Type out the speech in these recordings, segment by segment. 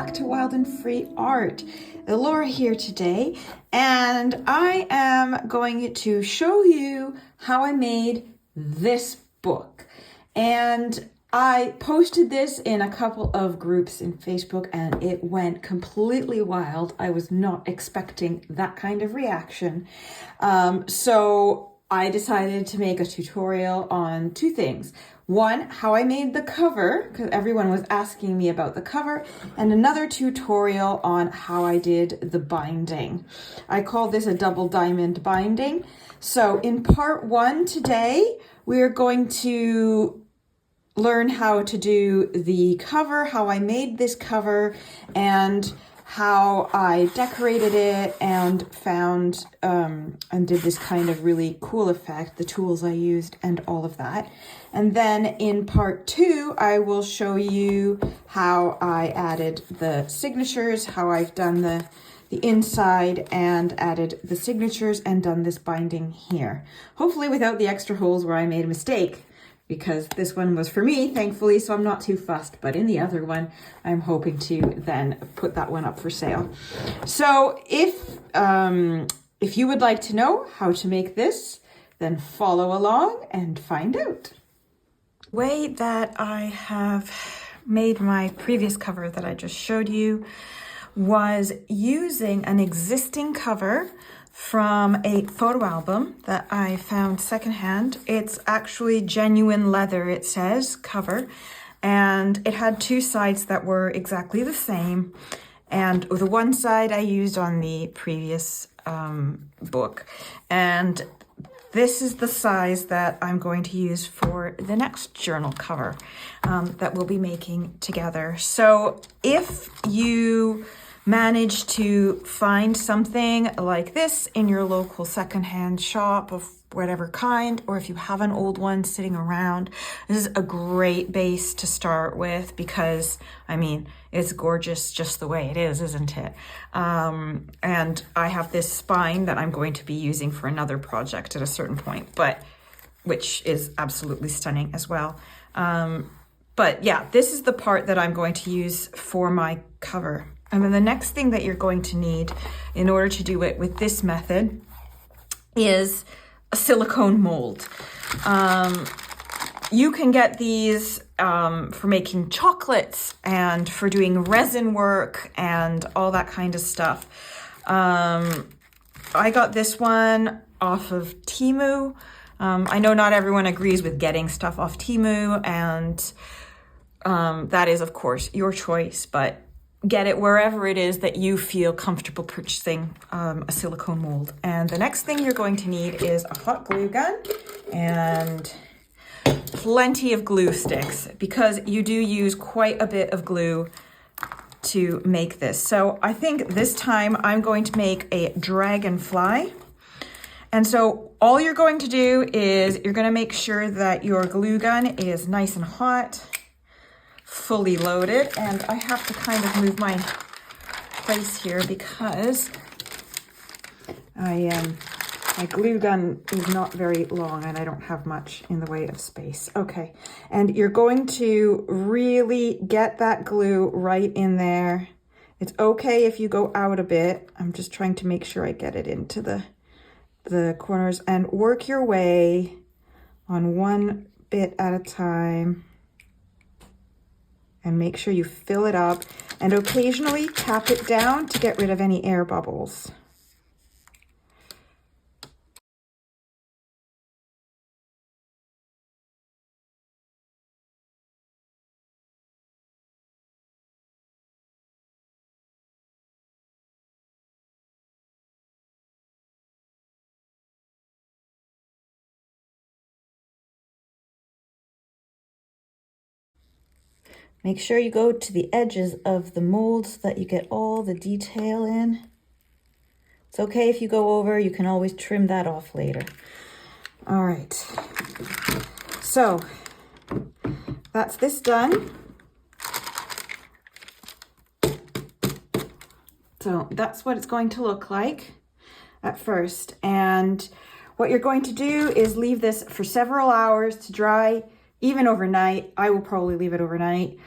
back to Wild and Free Art. Laura here today, and I am going to show you how I made this book. And I posted this in a couple of groups in Facebook and it went completely wild. I was not expecting that kind of reaction. So I decided to make a tutorial on two things. One, how I made the cover, because everyone was asking me about the cover, and another tutorial on how I did the binding. I call this a double diamond binding. So in part one today, we are going to learn how to do the cover, how I made this cover, and how I decorated it and found and did this kind of really cool effect, the tools I used and all of that. And then in part two, I will show you how I added the signatures, how I've done the inside and added the signatures and done this binding here. Hopefully without the extra holes where I made a mistake, because this one was for me, thankfully, so I'm not too fussed. But in the other one, I'm hoping to then put that one up for sale. So if you would like to know how to make this, then follow along and find out. The way that I have made my previous cover that I just showed you was using an existing cover from a photo album that I found secondhand. It's actually genuine leather, it says, cover. And it had two sides that were exactly the same. And the one side I used on the previous book. And this is the size that I'm going to use for the next journal cover that we'll be making together. So if you manage to find something like this in your local secondhand shop of whatever kind, or if you have an old one sitting around, this is a great base to start with because, I mean, it's gorgeous just the way it is, isn't it? And I have this spine that I'm going to be using for another project at a certain point, but which is absolutely stunning as well. But yeah, this is the part that I'm going to use for my cover. And then the next thing that you're going to need in order to do it with this method is a silicone mold. You can get these for making chocolates and for doing resin work and all that kind of stuff. I got this one off of Temu. I know not everyone agrees with getting stuff off Temu, and that is, of course, your choice, but get it wherever it is that you feel comfortable purchasing a silicone mold. And the next thing you're going to need is a hot glue gun and plenty of glue sticks, because you do use quite a bit of glue to make this. So I think this time I'm going to make a dragonfly. And so all you're going to do is you're going to make sure that your glue gun is nice and hot, fully loaded, and I have to kind of move my place here because my glue gun is not very long and I don't have much in the way of space. Okay, and you're going to really get that glue right in there. It's okay if you go out a bit. I'm just trying to make sure I get it into the corners, and work your way on one bit at a time. And make sure you fill it up and occasionally tap it down to get rid of any air bubbles. Make sure you go to the edges of the mold so that you get all the detail in. It's okay if you go over, you can always trim that off later. All right, so that's this done. So that's what it's going to look like at first. And what you're going to do is leave this for several hours to dry, even overnight. I will probably leave it overnight.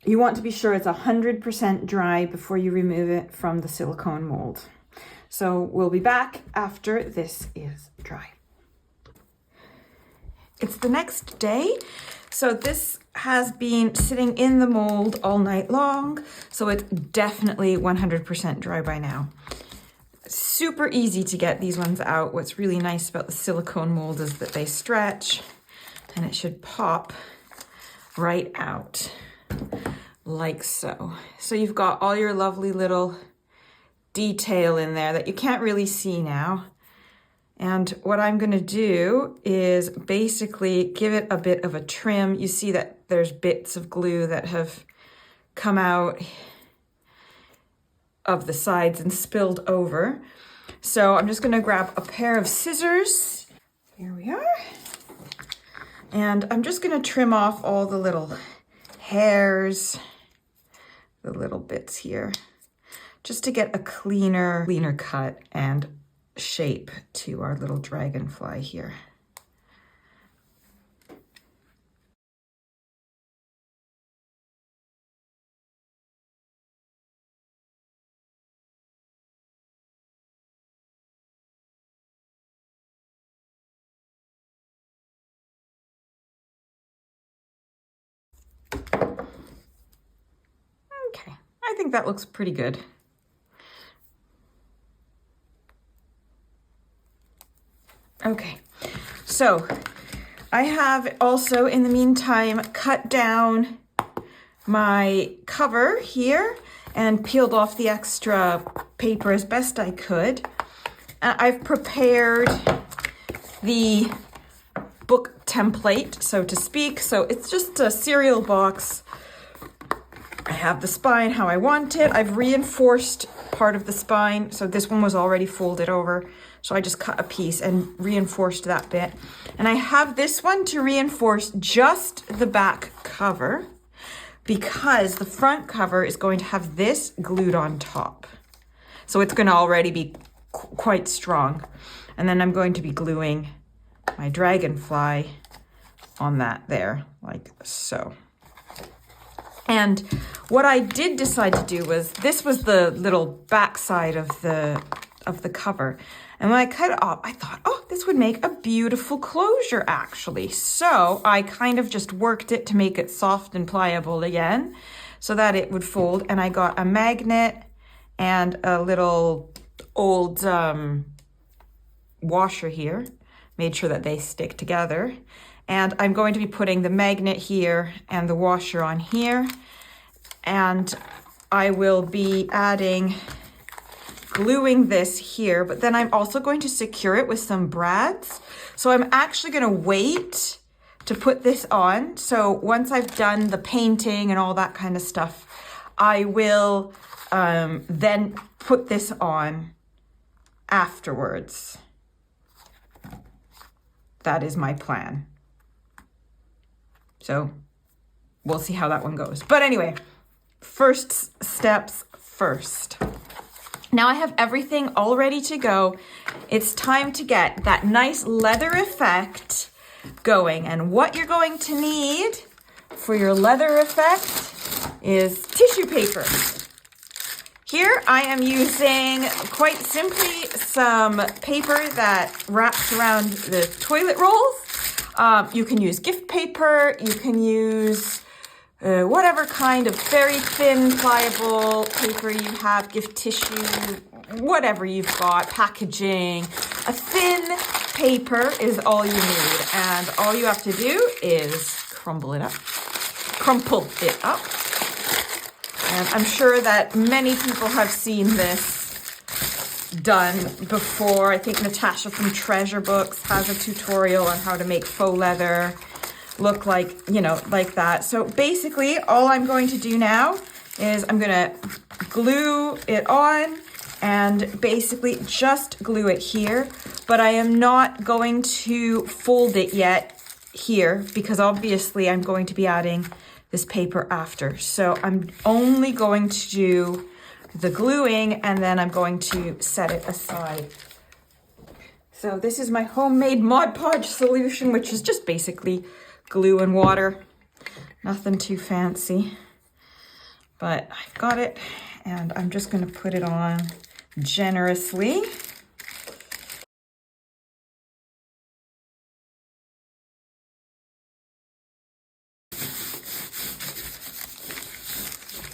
you want to be sure it's 100% dry before you remove it from the silicone mold. So we'll be back after this is dry. It's the next day. So this has been sitting in the mold all night long. So it's definitely 100% dry by now. Super easy to get these ones out. What's really nice about the silicone mold is that they stretch and it should pop right out like so. So you've got all your lovely little detail in there that you can't really see now. And what I'm going to do is basically give it a bit of a trim. You see that there's bits of glue that have come out of the sides and spilled over. So I'm just going to grab a pair of scissors. Here we are. And I'm just going to trim off all the little hairs, the little bits here, just to get a cleaner cut and shape to our little dragonfly here. Okay, I think that looks pretty good. Okay, so I have also in the meantime cut down my cover here and peeled off the extra paper as best I could. I've prepared the book template, so to speak. So it's just a cereal box. I have the spine how I want it. I've reinforced part of the spine. So this one was already folded over. So I just cut a piece and reinforced that bit. And I have this one to reinforce just the back cover because the front cover is going to have this glued on top. So it's going to already be quite strong. And then I'm going to be gluing my dragonfly on that there, like so. And what I did decide to do was, this was the little back side of the cover. And when I cut it off, I thought, oh, this would make a beautiful closure actually. So I kind of just worked it to make it soft and pliable again so that it would fold. And I got a magnet and a little old washer here, made sure that they stick together. And I'm going to be putting the magnet here and the washer on here. And I will be gluing this here, but then I'm also going to secure it with some brads. So I'm actually going to wait to put this on. So once I've done the painting and all that kind of stuff, I will then put this on afterwards. That is my plan. So we'll see how that one goes. But anyway, first steps first. Now I have everything all ready to go. It's time to get that nice leather effect going. And what you're going to need for your leather effect is tissue paper. Here I am using, quite simply, some paper that wraps around the toilet rolls. You can use gift paper, you can use whatever kind of very thin, pliable paper you have, gift tissue, whatever you've got, packaging. A thin paper is all you need, and all you have to do is crumple it up. And I'm sure that many people have seen this done before. I think Natasha from Treasure Books has a tutorial on how to make faux leather look like, you know, like that. So basically all I'm going to do now is I'm going to glue it on and basically just glue it here, but I am not going to fold it yet here because obviously I'm going to be adding this paper after. So I'm only going to do the gluing and then I'm going to set it aside. So this is my homemade Mod Podge solution, which is just basically glue and water. Nothing too fancy. but I've got it, and I'm just going to put it on generously.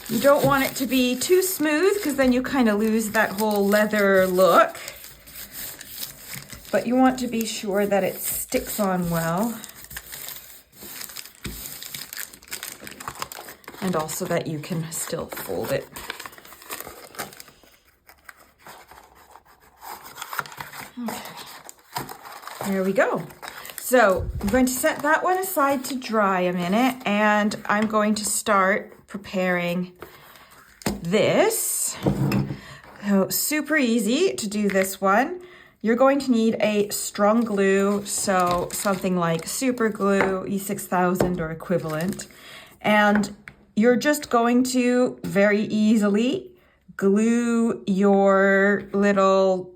You don't want it to be too smooth because then you kind of lose that whole leather look. But you want to be sure that it sticks on well. And also that you can still fold it. Okay. There we go. So I'm going to set that one aside to dry a minute, and I'm going to start preparing this. So super easy to do this one. You're going to need a strong glue, so something like super glue, E6000 or equivalent. And you're just going to very easily glue your little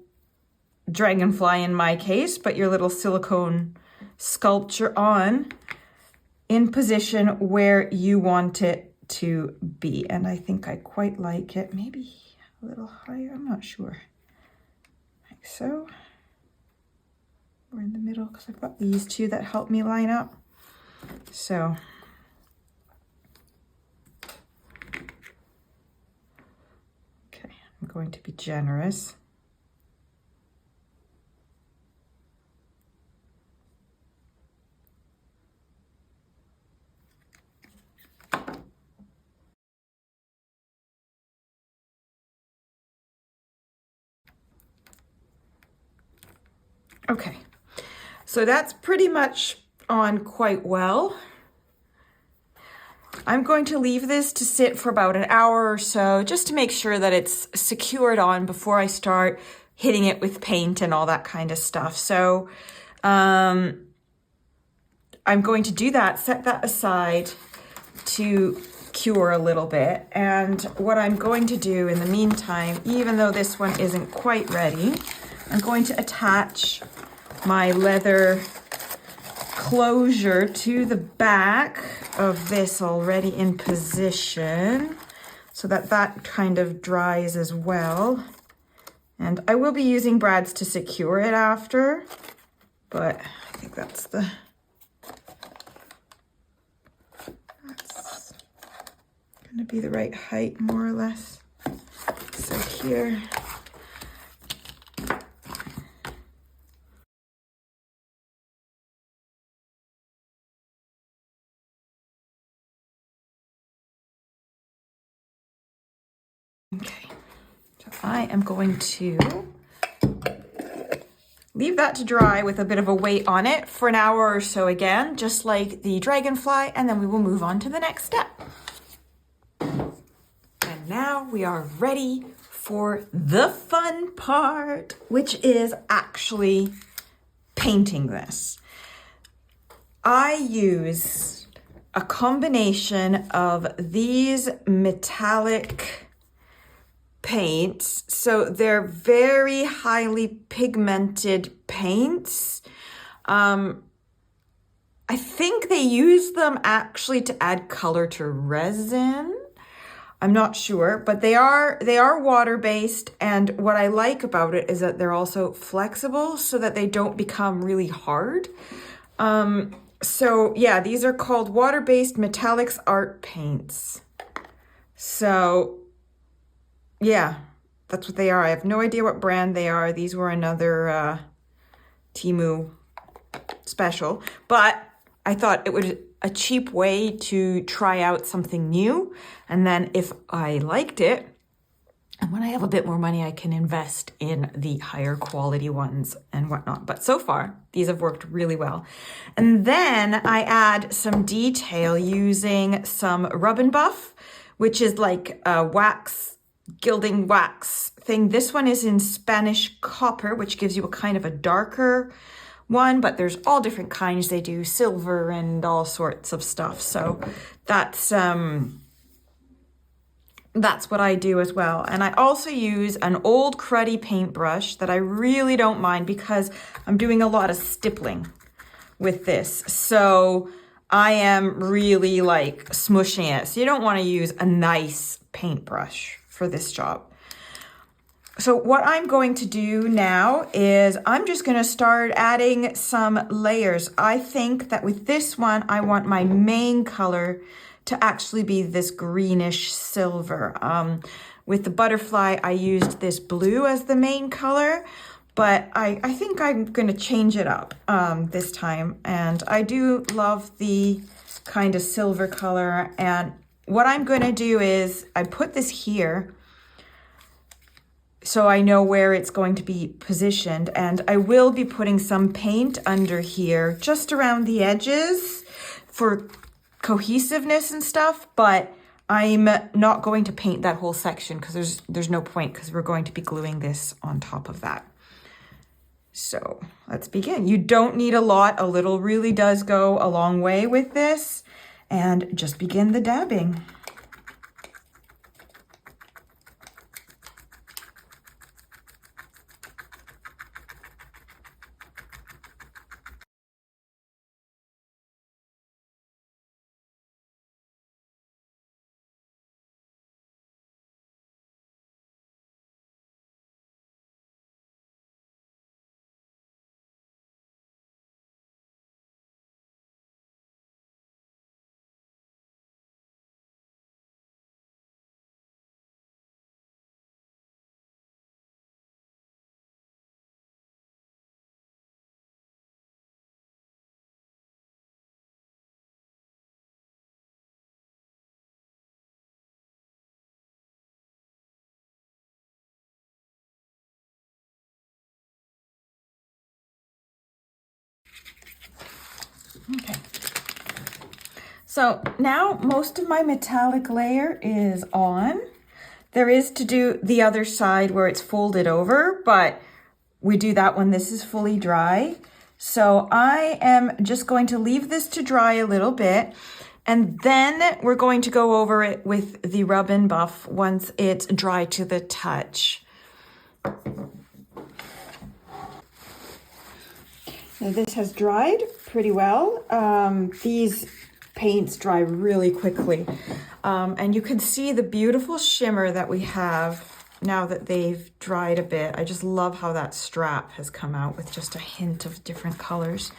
dragonfly, in my case, but your little silicone sculpture on in position where you want it to be. And I think I quite like it, maybe a little higher, I'm not sure. Like so. We're in the middle because I've got these two that help me line up. So okay, I'm going to be generous. Okay, so that's pretty much on quite well. I'm going to leave this to sit for about an hour or so, just to make sure that it's secured on before I start hitting it with paint and all that kind of stuff. So I'm going to do that, set that aside to cure a little bit. And what I'm going to do in the meantime, even though this one isn't quite ready, I'm going to attach my leather closure to the back of this already in position so that that kind of dries as well. And I will be using brads to secure it after, but I think that's gonna be the right height, more or less. So here. Okay, so I am going to leave that to dry with a bit of a weight on it for an hour or so again, just like the dragonfly, and then we will move on to the next step. And now we are ready for the fun part, which is actually painting this. I use a combination of these metallic paints. So they're very highly pigmented paints. I think they use them actually to add color to resin. I'm not sure, but they are water-based, and what I like about it is that they're also flexible so that they don't become really hard. So yeah, these are called water-based metallics art paints. So yeah, that's what they are. I have no idea what brand they are. These were another Temu special, but I thought it was a cheap way to try out something new. And then if I liked it, and when I have a bit more money, I can invest in the higher quality ones and whatnot. But so far, these have worked really well. And then I add some detail using some Rub and Buff, which is like a wax, gilding wax thing. This one is in Spanish copper, which gives you a kind of a darker one, but there's all different kinds. They do silver and all sorts of stuff. So that's what I do as well. And I also use an old cruddy paintbrush that I really don't mind because I'm doing a lot of stippling with this. So I am really like smushing it. So you don't want to use a nice paintbrush for this job. So what I'm going to do now is I'm just going to start adding some layers. I think that with this one, I want my main color to actually be this greenish silver. With the butterfly, I used this blue as the main color, but I think I'm going to change it up this time. And I do love the kind of silver color. And what I'm going to do is I put this here so I know where it's going to be positioned. And I will be putting some paint under here, just around the edges for cohesiveness and stuff, but I'm not going to paint that whole section because there's no point, because we're going to be gluing this on top of that. So let's begin. You don't need a lot. A little really does go a long way with this. And just begin the dabbing. Okay. So now most of my metallic layer is on. There is to do the other side where it's folded over, but we do that when this is fully dry. So I am just going to leave this to dry a little bit, and then we're going to go over it with the rub and buff once it's dry to the touch. Now this has dried pretty well. These paints dry really quickly. And you can see the beautiful shimmer that we have now that they've dried a bit. I just love how that strap has come out with just a hint of different colors.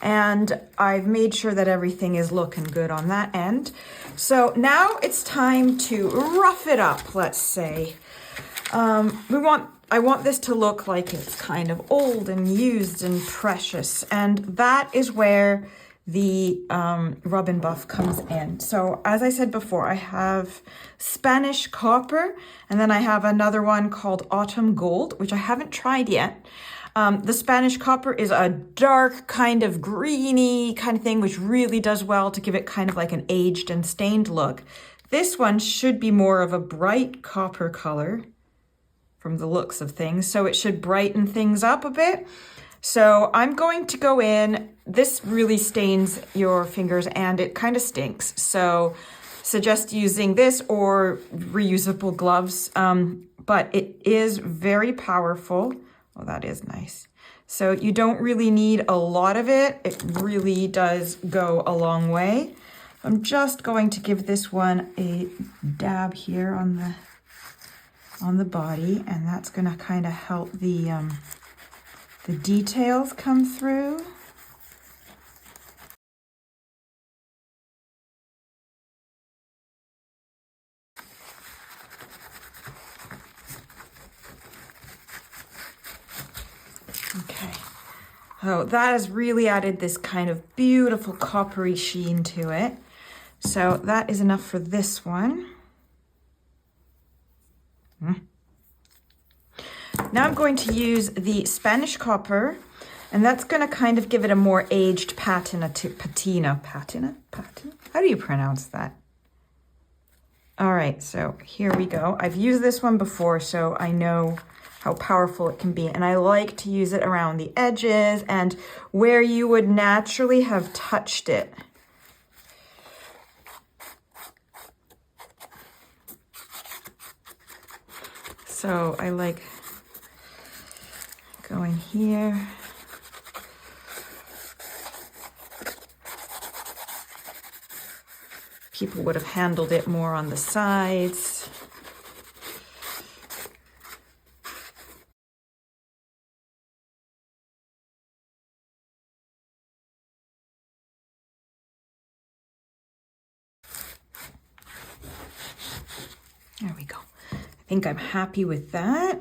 And I've made sure that everything is looking good on that end. So now it's time to rough it up, let's say. I want this to look like it's kind of old and used and precious. And that is where the rub and buff comes in. So as I said before, I have Spanish copper, and then I have another one called autumn gold, which I haven't tried yet. The Spanish copper is a dark kind of greeny kind of thing, which really does well to give it kind of like an aged and stained look. This one should be more of a bright copper color from the looks of things, so it should brighten things up a bit. So I'm going to go in. This really stains your fingers and it kind of stinks. So suggest using this or reusable gloves, but it is very powerful. Oh, that is nice. So you don't really need a lot of it. It really does go a long way. I'm just going to give this one a dab here on the body, and that's going to kind of help the details come through. Okay, so that has really added this kind of beautiful coppery sheen to it. So that is enough for this one. Now I'm going to use the Spanish copper, and that's going to kind of give it a more aged patina. How do you pronounce that? All right, so here we go. I've used this one before, so I know how powerful it can be, and I like to use it around the edges and where you would naturally have touched it. So I like going here. people would have handled it more on the sides. There we go. I think I'm happy with that.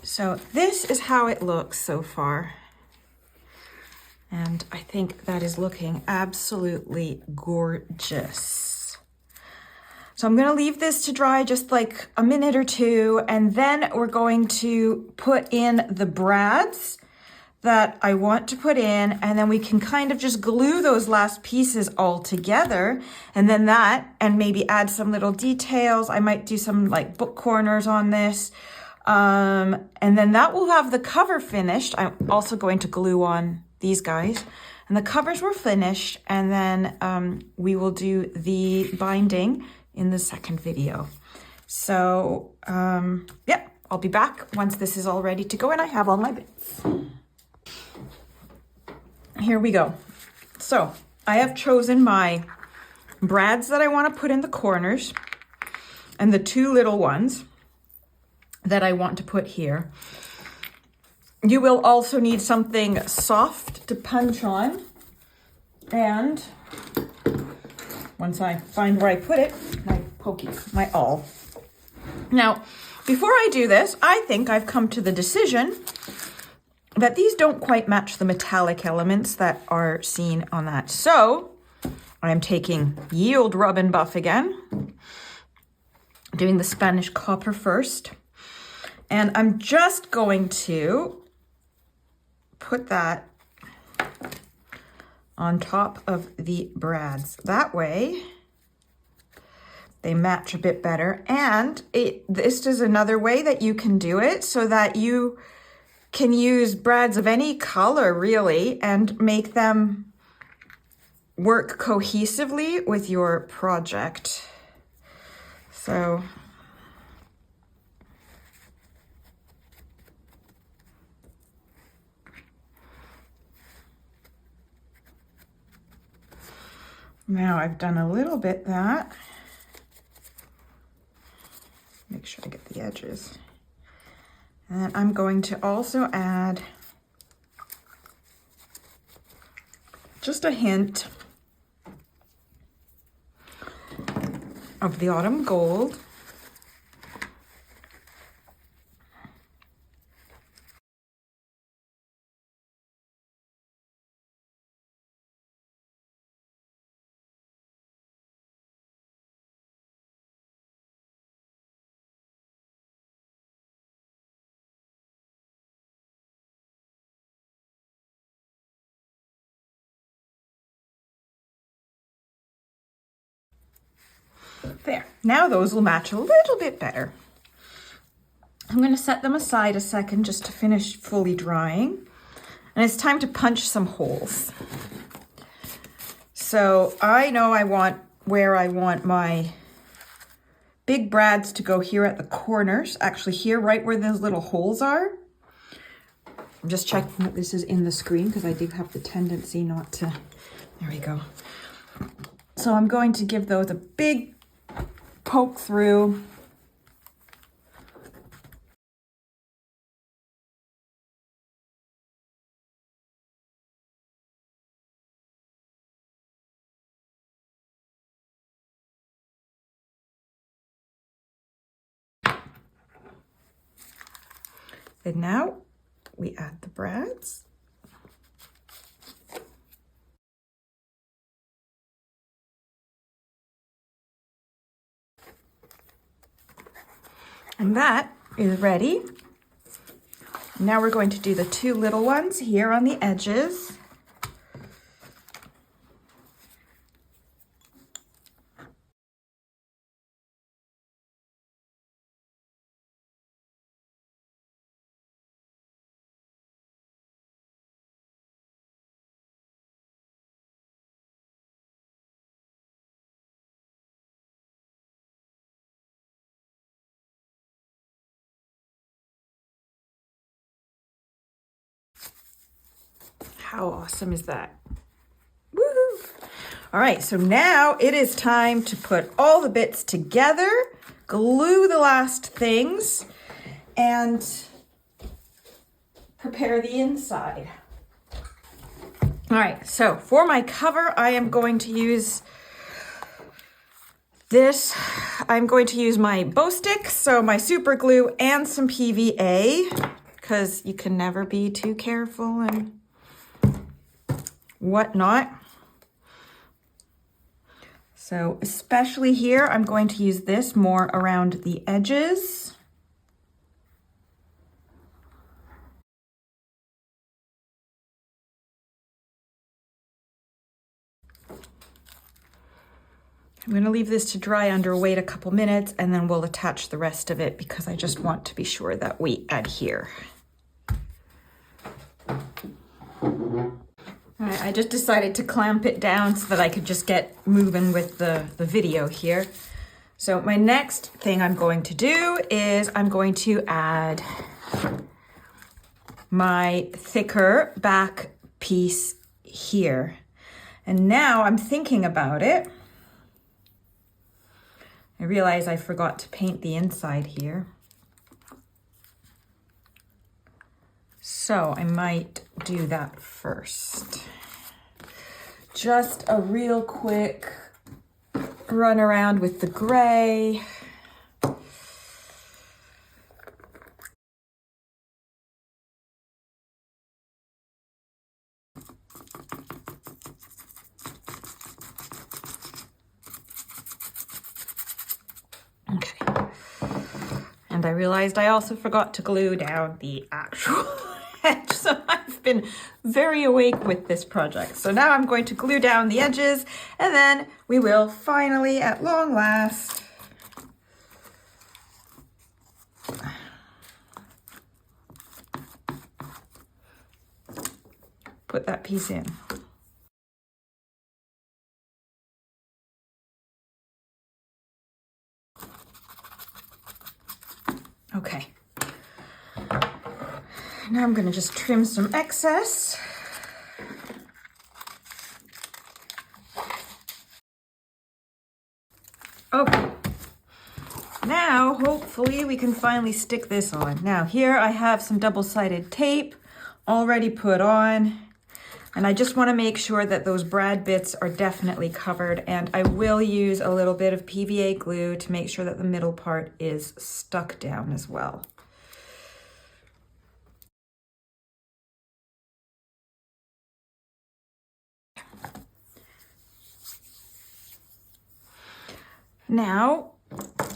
So this is how it looks so far. And I think that is looking absolutely gorgeous. So I'm gonna leave this to dry just like a minute or two, and then we're going to put in the brads that I want to put in, and then we can kind of just glue those last pieces all together, and then that, and maybe add some little details. I might do some like book corners on this. And then that will have the cover finished. I'm also going to glue on these guys, and the covers were finished, and then we will do the binding in the second video. So yeah, I'll be back once this is all ready to go and I have all my bits. Here we go. So I have chosen my brads that I want to put in the corners and the two little ones that I want to put here. You will also need something soft to punch on. And once I find where I put it, my pokies, my awl. Now, before I do this, I think I've come to the decision that these don't quite match the metallic elements that are seen on that. So I'm taking Yield Rub and Buff again, doing the Spanish copper first. And I'm just going to put that on top of the brads. That way they match a bit better. And this is another way that you can do it so that you can use brads of any color really and make them work cohesively with your project. So now I've done a little bit that. Make sure I get the edges. And I'm going to also add just a hint of the autumn gold. There, now those will match a little bit better. I'm going to set them aside a second just to finish fully drying. And it's time to punch some holes. So I know where I want my big brads to go here at the corners. Actually here, right where those little holes are. I'm just checking that this is in the screen because I do have the tendency not to. There we go. So I'm going to give those a big poke through. And now we add the brads. And that is ready. Now we're going to do the two little ones here on the edges. How awesome is that? Woohoo! All right, so now it is time to put all the bits together, glue the last things, and prepare the inside. All right, so for my cover, I am going to use this. I'm going to use my bow stick, so my super glue and some PVA, because you can never be too careful and whatnot. So especially here, I'm going to use this more around the edges. I'm going to leave this to dry under wait a couple minutes, and then we'll attach the rest of it because I just want to be sure that we adhere. All right, I just decided to clamp it down so that I could just get moving with the video here. So my next thing I'm going to do is I'm going to add my thicker back piece here. And now I'm thinking about it. I realize I forgot to paint the inside here. So I might do that first. Just a real quick run around with the gray. Okay. And I realized I also forgot to glue down the actual edge, so I've been very awake with this project. So now I'm going to glue down the edges, and then we will finally, at long last, put that piece in. Okay. Now I'm going to just trim some excess. Okay. Now, hopefully we can finally stick this on. Now here I have some double-sided tape already put on, and I just want to make sure that those brad bits are definitely covered, and I will use a little bit of PVA glue to make sure that the middle part is stuck down as well. Now,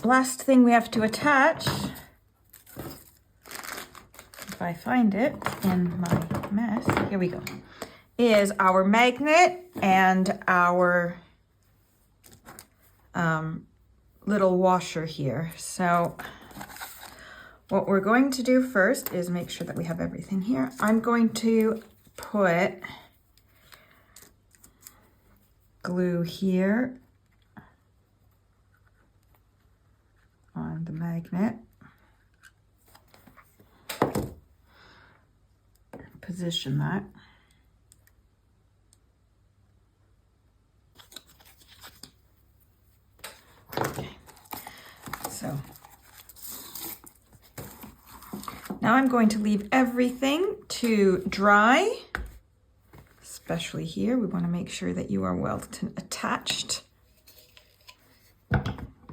last thing we have to attach, if I find it in my mess, here we go, is our magnet and our little washer here. So what we're going to do first is make sure that we have everything here. I'm going to put glue here on the magnet. Position that. Okay. So now I'm going to leave everything to dry, especially here. We want to make sure that you are well attached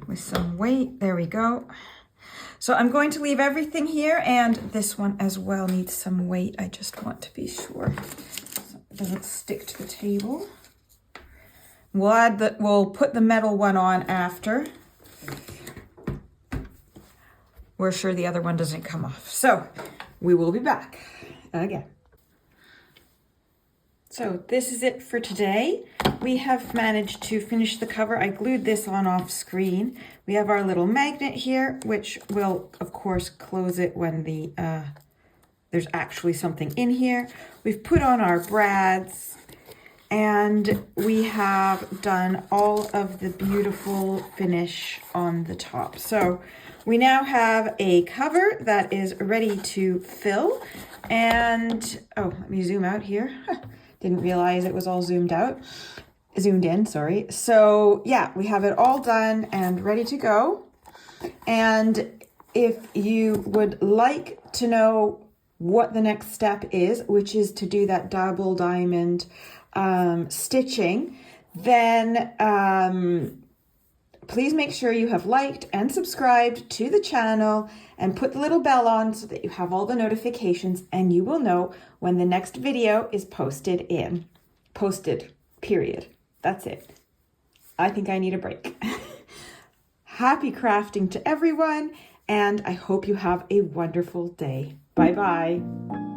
with some weight. There we go. So I'm going to leave everything here, and this one as well needs some weight. I just want to be sure so it doesn't stick to the table. We'll put the metal one on after. We're sure the other one doesn't come off. So we will be back again. So this is it for today. We have managed to finish the cover. I glued this on off screen. We have our little magnet here, which will of course close it when there's actually something in here. We've put on our brads, and we have done all of the beautiful finish on the top. So we now have a cover that is ready to fill. And oh, let me zoom out here. Didn't realize it was all zoomed out. zoomed in, sorry. So yeah, we have it all done and ready to go. And if you would like to know what the next step is, which is to do that double diamond stitching, then please make sure you have liked and subscribed to the channel and put the little bell on so that you have all the notifications and you will know when the next video is posted, period. That's it. I think I need a break. Happy crafting to everyone, and I hope you have a wonderful day. Bye-bye.